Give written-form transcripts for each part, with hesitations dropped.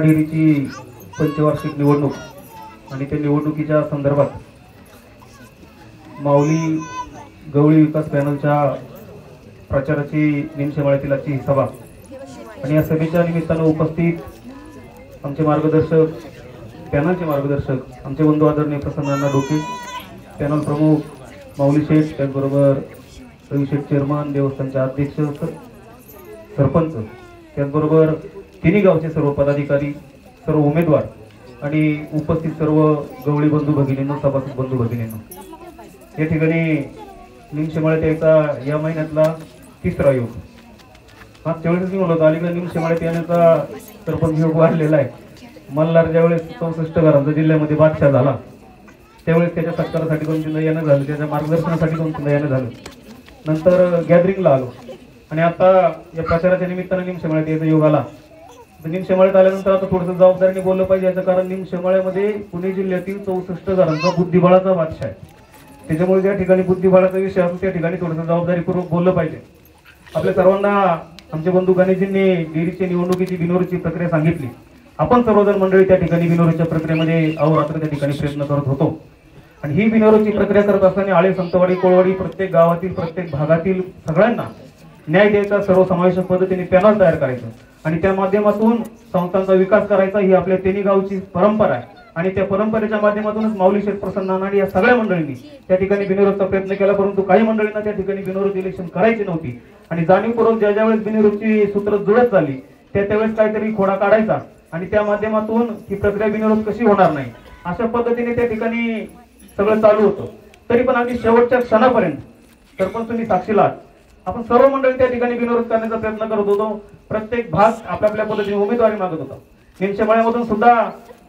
डेअरीची पंचवार्षिक निवडणूक आणि त्या निवडणुकीच्या संदर्भात माऊली गवळी विकास पॅनलच्या प्रचाराची निमशेमाळ्यातील आजची ही सभा आणि या सभेच्या निमित्तानं उपस्थित आमचे मार्गदर्शक, पॅनलचे मार्गदर्शक आमचे बंधू आदरणीय प्रसन्न डोके, पॅनल प्रमुख माऊली शेठ, त्याचबरोबर रवी शेठ चेअरमन, देवस्थानचे अध्यक्ष, सरपंच, त्याचबरोबर तिन्ही गावचे सर्व पदाधिकारी, सर्व उमेदवार आणि उपस्थित सर्व गवळी बंधू भगिनींनो, सभासद बंधू भगिनींनो, या ठिकाणी निमशेमाळ्यात यायचा या महिन्यातला 3रा योग. मागच्या वेळेस मी म्हणलो अलीकडे निमशेमाळ्यात येण्याचा सरपंच योग वाढलेला आहे. मल्हार ज्यावेळेस 64 घरांचा जिल्ह्यामध्ये बादशाह झाला त्यावेळेस त्याच्या सत्कारासाठी 2-3दा येणं झालं, त्याच्या मार्गदर्शनासाठी 2-3दा येणं झालं. नंतर गॅदरिंगला आलो आणि आता या प्रचाराच्या निमित्तानं निमशेमाळ्यात यायचा योग आला. निमशेमाळ्यात आल्यानंतर आता थोडंसं जबाबदारीने बोललं पाहिजे, याचं कारण निमशेमाळ्यामध्ये पुणे जिल्ह्यातील 64 घरांचा बुद्धिबळाचा बादशाह आहे. त्याच्यामुळे ज्या ठिकाणी बुद्धिबळाचा विषय असतो त्या ठिकाणी थोडंसं जबाबदारीपूर्वक बोललं पाहिजे. आपल्या सर्वांना आमचे बंधू गणेशजींनी डेअरीच्या निवडणुकीची बिनविरोधची प्रक्रिया सांगितली. आपण सर्वजण मंडळी त्या ठिकाणी बिनविरोधच्या प्रक्रियेमध्ये अहोरात्र त्या ठिकाणी प्रयत्न करत होतो आणि ही बिनविरोधची प्रक्रिया करत असताना आळे, संतवाडी, कोळवाडी प्रत्येक गावातील प्रत्येक भागातील सगळ्यांना न्याय द्यायचा, सर्वसमावेशक पद्धतीने पॅनल तयार करायचं आणि त्या माध्यमातून संस्थांचा विकास करायचा ही आपल्या तिन्ही गावची परंपरा आहे आणि त्या परंपरेच्या माध्यमातूनच माऊली शेठ, प्रसन्न नाना या सगळ्या मंडळींनी त्या ठिकाणी बिनविरोधचा प्रयत्न केला. परंतु काही मंडळींना त्या ठिकाणी बिनविरोध इलेक्शन करायची नव्हती आणि जाणीवपूर्वक ज्या ज्यावेळेस बिनविरोधची सूत्र जुळत झाली त्यावेळेस काहीतरी खोडा काढायचा आणि त्या माध्यमातून ही प्रक्रिया बिनविरोध कशी होणार नाही अशा पद्धतीने त्या ठिकाणी सगळं चालू होतं. तरी पण अगदी शेवटच्या क्षणापर्यंत सरपंच तुम्ही साक्षीला आहात, आपण सर्व मंडळी त्या ठिकाणी बिनविरोध करण्याचा प्रयत्न करत होतो. प्रत्येक भाग आपल्या पद्धतीने उमेदवारी मागत होता. निमशेमाळ्यामधून सुद्धा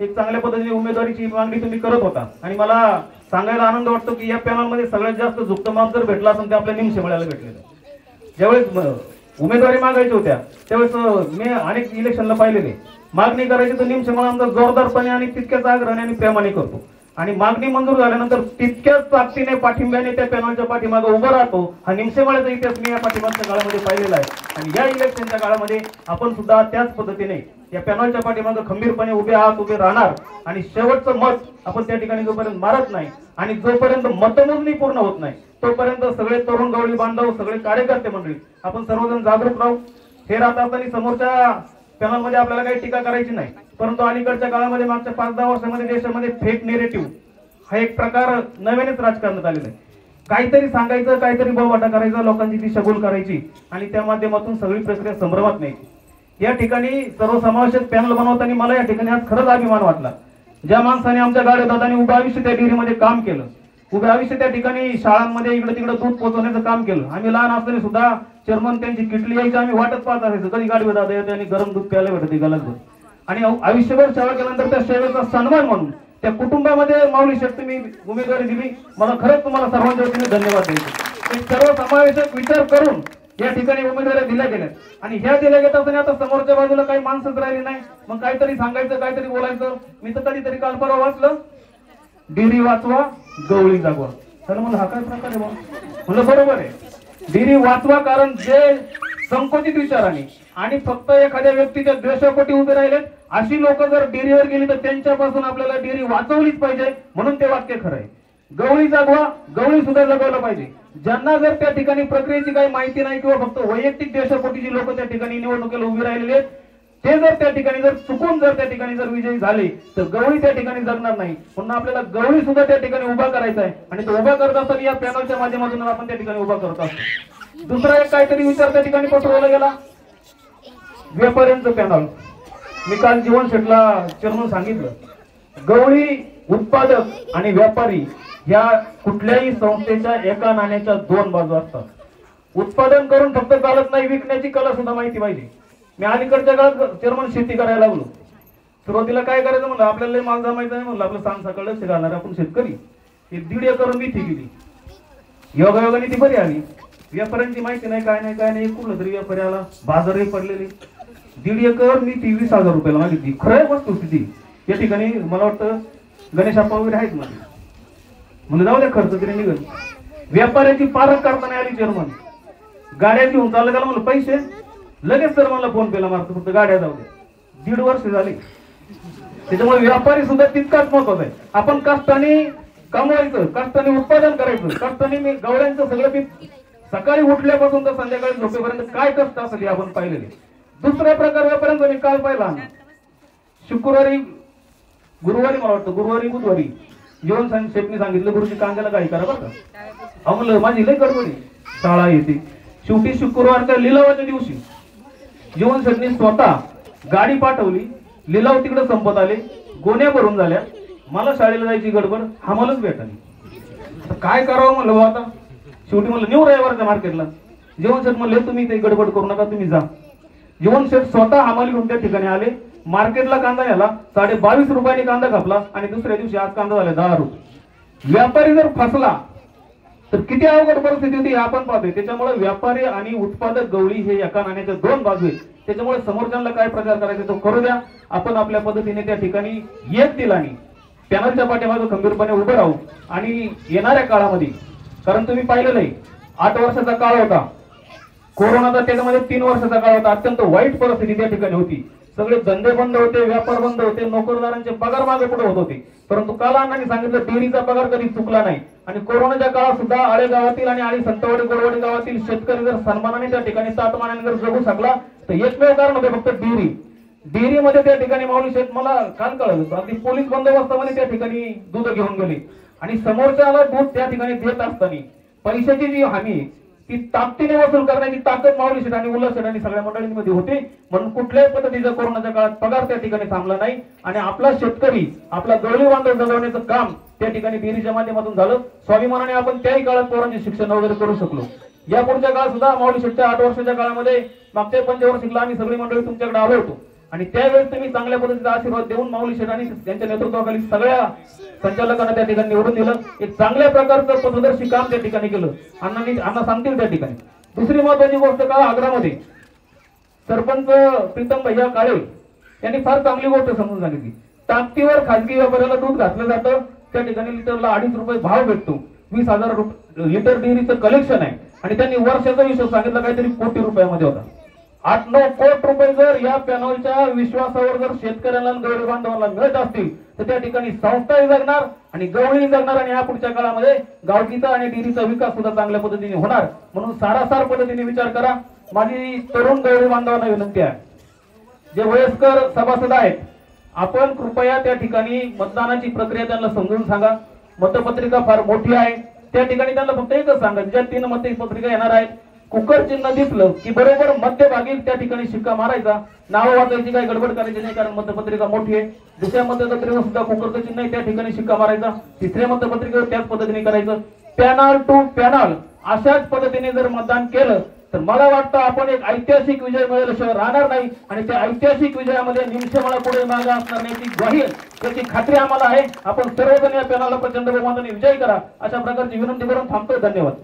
एक चांगल्या पद्धतीने उमेदवारीची मागणी तुम्ही करत होता आणि मला सांगायला आनंद वाटतो की या पॅनलमध्ये सगळ्यात जास्त झुकतं माप जर भेटला असेल ते आपल्या निमशेमाळ्याला भेटलेलं. ज्यावेळेस उमेदवारी मागायच्या होत्या त्यावेळेस मी अनेक इलेक्शनला पाहिलेले, मागणी करायची तर निमशेमाळा आमदार जोरदारपणे आणि तितक्याच आग्रहाने आणि प्रेमाने करतो आणि मागणी मंजूर झाल्यानंतर तितक्याच ताकदीने पाठिंब्याने त्या पॅनलच्या पाठीमागे उभा राहतो. हा निमशेमाळ्याचा इतिहास मी या पाठीमागच्या काळामध्ये पाहिलेला आहे आणि या इलेक्शनच्या काळामध्ये आपण सुद्धा त्याच पद्धतीने या पॅनलच्या पाठीमागे खंबीरपणे उभे आहात, उभे राहणार आणि शेवटचं मत आपण त्या ठिकाणी जोपर्यंत मारत नाही आणि जोपर्यंत मतमोजणी पूर्ण होत नाही तोपर्यंत सगळे तरुण गवळी बांधव, सगळे कार्यकर्ते मंडळी आपण सर्वजण जागरूक राहू. हे राहत असताना समोरच्या पॅनलमध्ये आपल्याला काही टीका करायची नाही, परंतु अलीकडच्या काळामध्ये मागच्या 5-10 वर्षांमध्ये देशामध्ये फेक नेरेटिव्ह हा एक प्रकार नव्यानेच राजकारणात आलेला आहे. काहीतरी सांगायचं, काहीतरी बोलवाटा करायचा, लोकांची दिशाभूल करायची आणि त्या माध्यमातून सगळी प्रक्रिया संभ्रमात नाही. या ठिकाणी सर्वसमावेशक पॅनल बनवताना मला या ठिकाणी आज खरंच अभिमान वाटला. ज्या माणसाने आमच्या गाड्या दादांनी उभं आयुष्य त्या डेअरीमध्ये काम केलं, उभं आयुष्य त्या ठिकाणी शाळांमध्ये इकडे तिकडे दूध पोहोचवण्याचं काम केलं. आम्ही लहान असताना सुद्धा चेअरमन त्यांची किटली यायची, आम्ही वाटत पाहत असायचो कधी गाडी दादा येते आणि गरम दूध प्यायला भेटते गलत आणि आयुष्यभर सेवा केल्यानंतर त्या सेवेचा सन्मान म्हणून त्या कुटुंबामध्ये माऊली शेठ तुम्ही उमेदवारी दिली. मला खरंच तुम्हाला सर्वांच्या वतीने धन्यवाद द्यायचे. सर्व समावेशक विचार करून या ठिकाणी उमेदवारी दिल्या गेल्या आणि ह्या दिल्या गेल्या असताना आता समोरच्या बाजूला काही माणसंच राहिली नाही. मग काहीतरी सांगायचं, काहीतरी बोलायचं. मी तर कधीतरी काल परवा वाचलं, डेअरी वाचवा गवळी जागवा. तर म्हणलं हा काय प्रकार आहे? म्हणलं बरोबर आहे, डेअरी वाचवा, कारण जे संकुचित विचाराने आणि फक्त एखाद्या व्यक्तीच्या द्वेषापोटी उभे राहिले अशी लोक जर डेअरीवर गेली तर त्यांच्यापासून आपल्याला डेअरी वाचवलीच पाहिजे. म्हणून ते वाक्य खरं आहे. गवळी जागवा, गवळी सुद्धा जगवलं पाहिजे. ज्यांना जर त्या ठिकाणी प्रक्रियेची काही माहिती नाही किंवा फक्त वैयक्तिक द्वेषापोटी जी लोक त्या ठिकाणी निवडणुकीला उभी राहिलेले आहेत ते जर त्या ठिकाणी जर चुकून जर त्या ठिकाणी जर विजयी झाले तर गवळी त्या ठिकाणी जगणार नाही. म्हणून आपल्याला गवळी सुद्धा त्या ठिकाणी उभा करायचा आहे आणि तो उभा करत असताना या पॅनलच्या माध्यमातून आपण त्या ठिकाणी उभा करत असतो. दुसरा एक काहीतरी विचार त्या ठिकाणी पसरवला गेला, व्यापाऱ्यांचं पॅनल. मी काल जीवन शेठला चेअरमन सांगितलं, गवळी उत्पादक आणि व्यापारी या कुठल्याही संस्थेच्या एका नाण्याच्या 2 बाजू असतात. उत्पादन करून फक्त चालत नाही, विकण्याची कला सुद्धा माहिती पाहिजे. मी अलीकडच्या काळात चेअरमन शेती करायला लागलो. सुरुवातीला काय करायचं म्हणलं, आपल्याला माल जमायचा नाही म्हणलं, आपलं सांग सकाळ लक्ष घालणार आपण शेतकरी. 1.5 एकर मेथी गेली, योगायोगाने ती बरी आली. व्यापाऱ्यांची माहिती नाही, काय नाही. कुठलं तरी व्यापारी आला, बाजारही पडलेली, 1.5 एकर मेथी 20,000 रुपयाला मागितली. खरं वस्तुस्थिती या ठिकाणी मला वाटतं गणेश आप्पा वगैरे आहेत मध्ये. म्हणजे जाऊ द्या, खर्च तरी निघेल. व्यापाऱ्याची पारख करताना आली चेअरमन, गाड्या घेऊन चाललं, त्याला म्हणलं पैसे लगेच सर मला फोन पेला मारतो, फक्त गाड्या जाऊ द्या. 1.5 वर्ष झाली त्याच्यामुळे व्यापारी सुद्धा तितकाच महत्वाचा आहे. आपण कष्टाने कमवायचं, कष्टाने उत्पादन करायचं, कष्टाने मी गवळ्यांचं सगळं पीक सकाळी उठल्यापासून तर संध्याकाळी झोपेपर्यंत काय कष्ट असं ते आपण पाहिलेले. दुसरा प्रकार व्यापाऱ्यांचा मी काल पाहिला, शुक्रवारी गुरुवारी मला वाटतं गुरुवारी बुधवारी जीवन शेठनी सांगितलं गुरुजी कांद्याला काही करा बरं का. म्हणलं माझी लय गडबडी शाळा येते. शेवटी शुक्रवारच्या लिलावाच्या दिवशी जीवन शेठनी स्वतः गाडी पाठवली, लिलाव तिकडे संपत आले, गोण्या भरून झाल्या, मला शाळेला जायची गडबड आम्हालाच भेटली. काय करावं म्हणलं आता. शेवटी म्हणलं नेऊ रविवारच्या मार्केटला. जीवन शेठ म्हणले तुम्ही ते गडबड करू नका, तुम्ही जा. जीवन शेठ स्वतः हमाली घेऊन त्या ठिकाणी आले, मार्केटला कांदा न्याला, 22.5 रुपयाने कांदा कापला आणि दुसऱ्या दिवशी आज कांदा झाला 10 रुपये. व्यापारी जर फसला तर किती अवघड परिस्थिती होती आपण पाहतोय. त्याच्यामुळे व्यापारी आणि उत्पादक गवळी हे एका नाण्याच्या दोन बाजू आहेत. त्याच्यामुळे समोरच्यांना काय प्रचार करायचा तो करू द्या, आपण आपल्या पद्धतीने त्या ठिकाणी एक दिलाने पॅनलच्या पाठीमागे खंबीरपणे उभे राहू. आणि येणाऱ्या काळामध्ये, कारण तुम्ही पाहिलेलं आहे 8 वर्षाचा काळ होता कोरोनाचा, त्याच्यामध्ये 3 वर्षाचा काळ होता. अत्यंत वाईट परिस्थिती त्या ठिकाणी होती. सगळे धंदे बंद होते, व्यापार बंद होते, नोकरदारांचे पगार मागे पुढे होत होते. परंतु काल अण्णांनी सांगितलं डेअरीचा पगार कधी चुकला नाही. आणि कोरोनाच्या काळात सुद्धा आळे गावातील आणि आळी संतवाडी गोरवाडी गावातील शेतकरी जर सन्मानाने त्या ठिकाणी ताटमानाने जर जगू शकला तर एकमेव कारण होते फक्त डेअरी. डेअरीमध्ये त्या ठिकाणी माऊली शेठ मला काल कळलं अगदी पोलीस बंदोबस्तामध्ये त्या ठिकाणी दूध घेऊन गेले आणि समोरच्याला दूध त्या ठिकाणी देत असताना पैशाची जी हमी ती ताकदीने वसूल करण्याची ताकद माऊली शेठ आणि उल्हास शेठ आणि सगळ्या मंडळींमध्ये होती. म्हणून कुठल्याही पद्धतीचा कोरोनाच्या काळात पगार त्या ठिकाणी थांबला नाही आणि आपला शेतकरी आपला गवळी बांधव जगवण्याचं काम त्या ठिकाणी डेअरीच्या माध्यमातून झालं. स्वाभिमानाने आपण त्याही काळात पोरांचे शिक्षण वगैरे करू शकलो. या पुढच्या काळात सुद्धा माऊली शेठच्या 8 वर्षाच्या काळामध्ये मागच्या पंचवार्षिकला आम्ही सगळी मंडळी तुमच्याकडे आलो होतो आणि त्यावेळेस तुम्ही चांगल्या पद्धतीचा आशीर्वाद देऊन माऊली शेठ आणि त्यांच्या नेतृत्वाखाली सगळ्या संचालकांना त्या ठिकाणी निवडून दिलं. एक चांगल्या प्रकारचं पथदर्शी काम त्या ठिकाणी केलं. अण्णा सांगतील त्या ठिकाणी. दुसरी महत्वाची गोष्ट का आग्रामध्ये सरपंच प्रीतम भैया काळे यांनी फार चांगली गोष्ट समजून सांगितली. ताकदीवर खासगी व्यापाऱ्याला दूध घातलं जातं, त्या ठिकाणी लिटरला 2.5 रुपये भाव भेटतो. 20,000 लिटर डेअरीचं कलेक्शन आहे आणि त्यांनी वर्षाचा हिशोब सांगितला काहीतरी कोटी रुपयामध्ये होता. 8-9 कोटी रुपये जर या पॅनलच्या विश्वासावर जर शेतकऱ्यांना गवळी बांधवांना मिळत असतील तर त्या ठिकाणी संस्थाही जगणार आणि गवळी जगणार आणि या पुढच्या काळामध्ये गावकीचा आणि डेअरीचा विकास सुद्धा चांगल्या पद्धतीने होणार. म्हणून सारासार पद्धतीने विचार करा. माझी तरुण गवळी बांधवांना विनंती आहे, जे वयस्कर सभासद आहेत आपण कृपया त्या ठिकाणी मतदानाची प्रक्रिया त्यांना समजून सांगा. मतपत्रिका फार मोठी आहे, त्या ठिकाणी त्यांना फक्त एकच सांगा, ज्या 3 मतपत्रिका येणार आहेत कुकर चिन्ह दिसलं की बरोबर मध्यभागी त्या ठिकाणी शिक्का मारायचा. नाव वाचायची काही गडबड करायची नाही, कारण मतपत्रिका मोठी आहे. दुसऱ्या मतपत्रिकेवर सुद्धा कुकरचं चिन्ह आहे, त्या ठिकाणी शिक्का मारायचा. तिसऱ्या मतपत्रिकेवर त्याच पद्धतीने करायचं. पॅनल टू पॅनल अशाच पद्धतीने जर मतदान केलं तर मला वाटतं आपण एक ऐतिहासिक विजय मिळवल्याशिवाय राहणार नाही आणि त्या ऐतिहासिक विजयामध्ये निमशेमाळा पुढे मागे असणार नाही ग्वाही याची खात्री आम्हाला आहे. आपण सर्वजण या पॅनलला प्रचंड बहुमताने विजयी करा अशा प्रकारची विनंती करून थांबतो. धन्यवाद.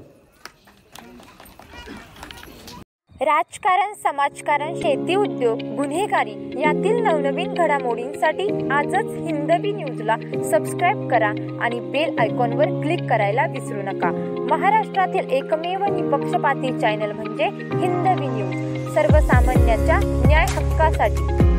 राजकारण, समाजकारण, शेती, उद्योग, गुन्हेगारी यातील नवनवीन घडामोडींसाठी आजच हिंदवी न्यूजला सबस्क्राईब करा आणि बेल आयकॉनवर क्लिक करायला विसरू नका. महाराष्ट्रातील एकमेव निपक्षपाती चॅनल म्हणजे हिंदवी न्यूज, सर्वसामान्यांच्या न्याय हक्कासाठी.